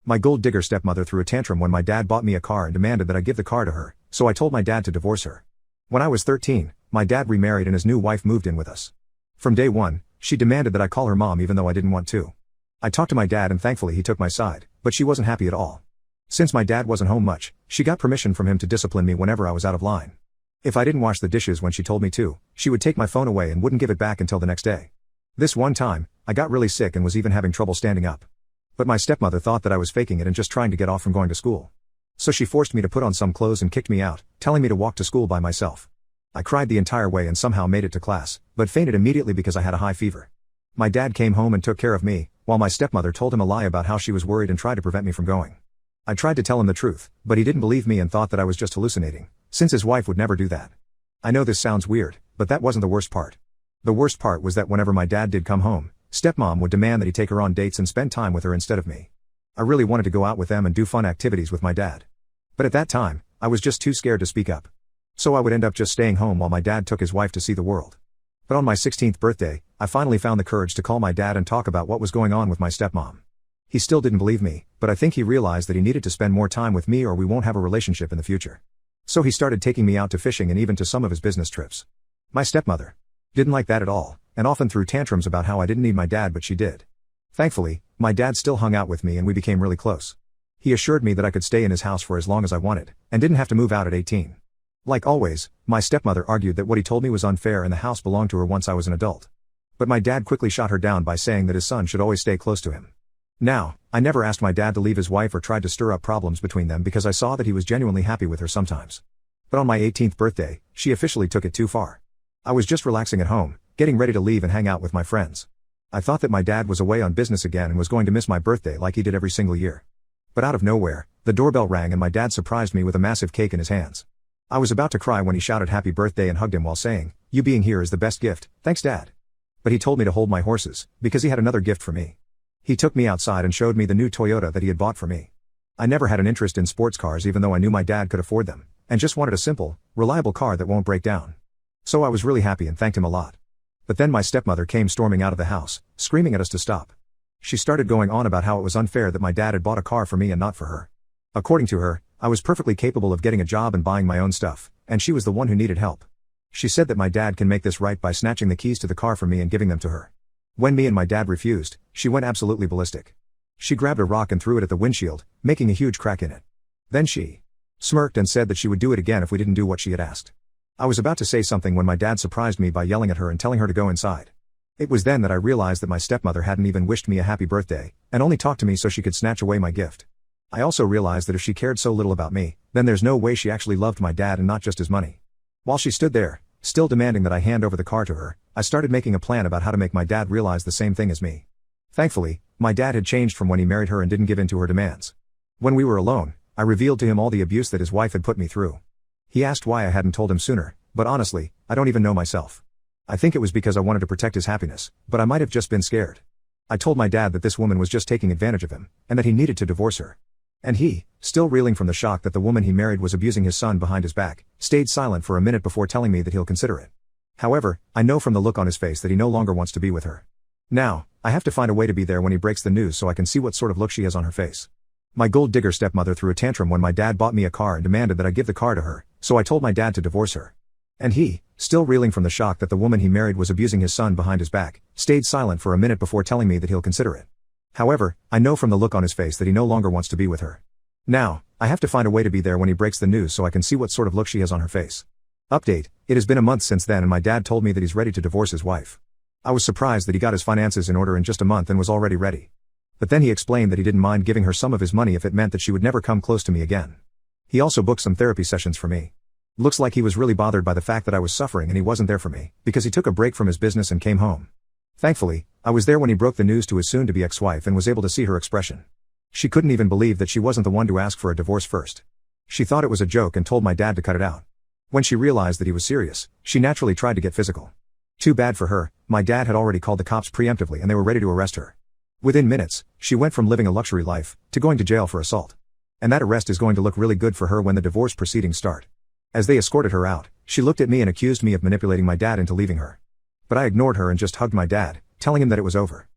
My gold digger stepmother threw a tantrum when my dad bought me a car and demanded that I give the car to her, so I told my dad to divorce her. When I was 13, my dad remarried and his new wife moved in with us. From day one, she demanded that I call her mom even though I didn't want to. I talked to my dad and thankfully he took my side, but she wasn't happy at all. Since my dad wasn't home much, she got permission from him to discipline me whenever I was out of line. If I didn't wash the dishes when she told me to, she would take my phone away and wouldn't give it back until the next day. This one time, I got really sick and was even having trouble standing up. But my stepmother thought that I was faking it and just trying to get off from going to school. So she forced me to put on some clothes and kicked me out, telling me to walk to school by myself. I cried the entire way and somehow made it to class, but fainted immediately because I had a high fever. My dad came home and took care of me, while my stepmother told him a lie about how she was worried and tried to prevent me from going. I tried to tell him the truth, but he didn't believe me and thought that I was just hallucinating, since his wife would never do that. I know this sounds weird, but that wasn't the worst part. The worst part was that whenever my dad did come home, stepmom would demand that he take her on dates and spend time with her instead of me. I really wanted to go out with them and do fun activities with my dad. But at that time, I was just too scared to speak up. So I would end up just staying home while my dad took his wife to see the world. But on my 16th birthday, I finally found the courage to call my dad and talk about what was going on with my stepmom. He still didn't believe me, but I think he realized that he needed to spend more time with me or we won't have a relationship in the future. So he started taking me out to fishing and even to some of his business trips. My stepmother didn't like that at all, and often threw tantrums about how I didn't need my dad but she did. Thankfully, my dad still hung out with me and we became really close. He assured me that I could stay in his house for as long as I wanted, and didn't have to move out at 18. Like always, my stepmother argued that what he told me was unfair and the house belonged to her once I was an adult. But my dad quickly shot her down by saying that his son should always stay close to him. Now, I never asked my dad to leave his wife or tried to stir up problems between them because I saw that he was genuinely happy with her sometimes. But on my 18th birthday, she officially took it too far. I was just relaxing at home, getting ready to leave and hang out with my friends. I thought that my dad was away on business again and was going to miss my birthday like he did every single year. But out of nowhere, the doorbell rang and my dad surprised me with a massive cake in his hands. I was about to cry when he shouted happy birthday and hugged him while saying, "You being here is the best gift, thanks Dad." But he told me to hold my horses, because he had another gift for me. He took me outside and showed me the new Toyota that he had bought for me. I never had an interest in sports cars even though I knew my dad could afford them, and just wanted a simple, reliable car that won't break down. So I was really happy and thanked him a lot. But then my stepmother came storming out of the house, screaming at us to stop. She started going on about how it was unfair that my dad had bought a car for me and not for her. According to her, I was perfectly capable of getting a job and buying my own stuff, and she was the one who needed help. She said that my dad can make this right by snatching the keys to the car from me and giving them to her. When me and my dad refused, she went absolutely ballistic. She grabbed a rock and threw it at the windshield, making a huge crack in it. Then she smirked and said that she would do it again if we didn't do what she had asked. I was about to say something when my dad surprised me by yelling at her and telling her to go inside. It was then that I realized that my stepmother hadn't even wished me a happy birthday, and only talked to me so she could snatch away my gift. I also realized that if she cared so little about me, then there's no way she actually loved my dad and not just his money. While she stood there, still demanding that I hand over the car to her, I started making a plan about how to make my dad realize the same thing as me. Thankfully, my dad had changed from when he married her and didn't give in to her demands. When we were alone, I revealed to him all the abuse that his wife had put me through. He asked why I hadn't told him sooner, but honestly, I don't even know myself. I think it was because I wanted to protect his happiness, but I might have just been scared. I told my dad that this woman was just taking advantage of him, and that he needed to divorce her. And he, still reeling from the shock that the woman he married was abusing his son behind his back, stayed silent for a minute before telling me that he'll consider it. However, I know from the look on his face that he no longer wants to be with her. Now, I have to find a way to be there when he breaks the news so I can see what sort of look she has on her face. My gold digger stepmother threw a tantrum when my dad bought me a car and demanded that I give the car to her, so I told my dad to divorce her. And he, still reeling from the shock that the woman he married was abusing his son behind his back, stayed silent for a minute before telling me that he'll consider it. However, I know from the look on his face that he no longer wants to be with her. Now, I have to find a way to be there when he breaks the news so I can see what sort of look she has on her face. Update: it has been a month since then and my dad told me that he's ready to divorce his wife. I was surprised that he got his finances in order in just a month and was already ready. But then he explained that he didn't mind giving her some of his money if it meant that she would never come close to me again. He also booked some therapy sessions for me. Looks like he was really bothered by the fact that I was suffering and he wasn't there for me, because he took a break from his business and came home. Thankfully, I was there when he broke the news to his soon-to-be ex-wife and was able to see her expression. She couldn't even believe that she wasn't the one to ask for a divorce first. She thought it was a joke and told my dad to cut it out. When she realized that he was serious, she naturally tried to get physical. Too bad for her, my dad had already called the cops preemptively and they were ready to arrest her. Within minutes, she went from living a luxury life to going to jail for assault. And that arrest is going to look really good for her when the divorce proceedings start. As they escorted her out, she looked at me and accused me of manipulating my dad into leaving her. But I ignored her and just hugged my dad, telling him that it was over.